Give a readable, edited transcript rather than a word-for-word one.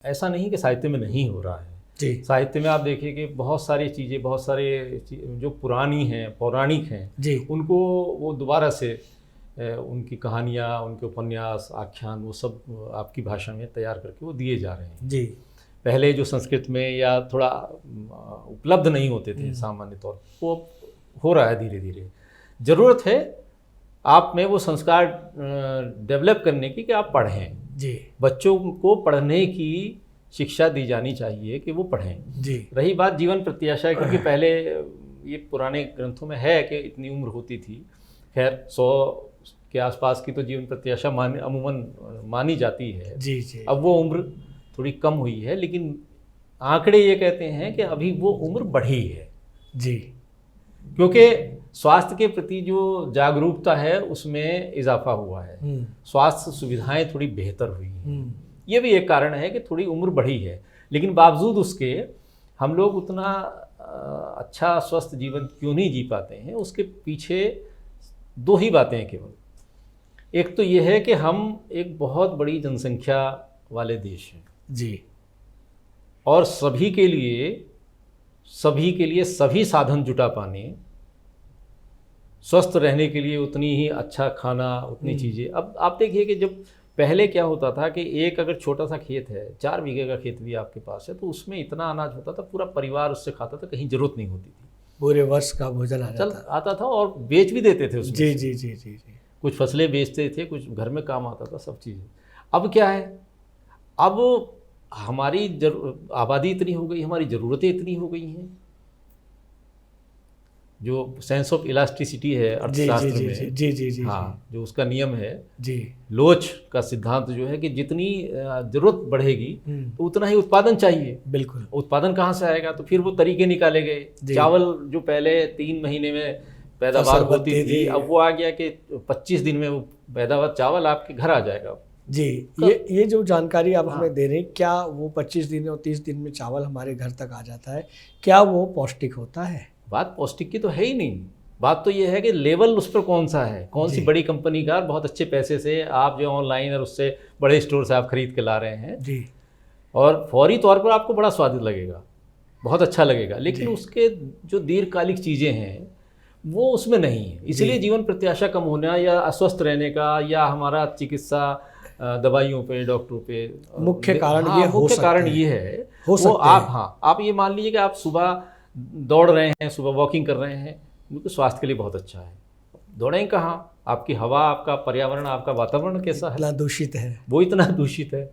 ऐसा नहीं कि साहित्य में नहीं हो रहा है जी साहित्य में आप देखिए कि बहुत सारी चीज़ें, बहुत सारे जो पुरानी हैं, पौराणिक हैं जी उनको वो दोबारा से उनकी कहानियाँ, उनके उपन्यास, आख्यान, वो सब आपकी भाषा में तैयार करके वो दिए जा रहे हैं। जी पहले जो संस्कृत में या थोड़ा उपलब्ध नहीं होते थे सामान्य तौर पर, वो हो रहा है धीरे धीरे। ज़रूरत है आप में वो संस्कार डेवलप करने की कि आप पढ़ें। जी बच्चों को पढ़ने की शिक्षा दी जानी चाहिए कि वो पढ़ें। जी रही बात जीवन प्रत्याशा, क्योंकि पहले ये पुराने ग्रंथों में है कि इतनी उम्र होती थी। खैर 100 के आसपास की तो जीवन प्रत्याशा अमूमन मानी जाती है। जी जी अब वो उम्र थोड़ी कम हुई है, लेकिन आंकड़े ये कहते हैं कि अभी वो उम्र बढ़ी है, जी क्योंकि स्वास्थ्य के प्रति जो जागरूकता है उसमें इजाफा हुआ है। स्वास्थ्य सुविधाएं थोड़ी बेहतर हुई हैं। ये भी एक कारण है कि थोड़ी उम्र बढ़ी है, लेकिन बावजूद उसके हम लोग उतना अच्छा स्वस्थ जीवन क्यों नहीं जी पाते हैं, उसके पीछे दो ही बातें हैं केवल। एक तो ये है कि हम एक बहुत बड़ी जनसंख्या वाले देश हैं जी और सभी के लिए सभी साधन जुटा पाने, स्वस्थ रहने के लिए उतनी ही अच्छा खाना, उतनी चीज़ें। अब आप देखिए कि जब पहले क्या होता था कि एक अगर छोटा सा खेत है, 4 बीघे का खेत भी आपके पास है, तो उसमें इतना अनाज होता था, पूरा परिवार उससे खाता था, कहीं जरूरत नहीं होती थी, पूरे वर्ष का भोजन आता था और बेच भी देते थे उसमें। जी जी जी जी जी कुछ फसलें बेचते थे, कुछ घर में काम आता था, सब चीज़ें। अब क्या है, अब हमारी आबादी इतनी हो गई, हमारी ज़रूरतें इतनी हो गई हैं, जो सेंस ऑफ इलास्टिसिटी है अर्थशास्त्र में, जी जी जी हाँ, जो उसका नियम है, जी लोच का सिद्धांत जो है कि जितनी जरूरत बढ़ेगी तो उतना ही उत्पादन चाहिए। बिल्कुल। उत्पादन कहाँ से आएगा, तो फिर वो तरीके निकाले गए। चावल जो पहले 3 महीने में पैदावार होती थी, अब वो आ गया कि 25 दिन में वो पैदावार चावल आपके घर आ जाएगा। जी, ये जो जानकारी आप हमें दे रहे हैं, क्या वो 25 दिन और 30 दिन में चावल हमारे घर तक आ जाता है? क्या वो पौष्टिक होता है? बात पौष्टिक की तो है ही नहीं। बात तो ये है कि लेवल उस पर कौन सा है, कौन सी बड़ी कंपनी का बहुत अच्छे पैसे से आप जो ऑनलाइन और उससे बड़े स्टोर से आप खरीद के ला रहे हैं जी, और फौरी तौर पर आपको बड़ा स्वादिष्ट लगेगा, बहुत अच्छा लगेगा, लेकिन उसके जो दीर्घकालिक चीज़ें हैं वो उसमें नहीं है। इसलिए जीवन प्रत्याशा कम होना या अस्वस्थ रहने का या हमारा चिकित्सा दवाइयों पे, डॉक्टरों पे मुख्य कारण ये है। वो आप ये मान लीजिए कि आप सुबह दौड़ रहे हैं, सुबह वॉकिंग कर रहे हैं, बिल्कुल स्वास्थ्य के लिए बहुत अच्छा है। दौड़ें कहाँ, आपकी हवा, आपका पर्यावरण, आपका वातावरण कैसा है, इतना दूषित है, वो इतना दूषित है।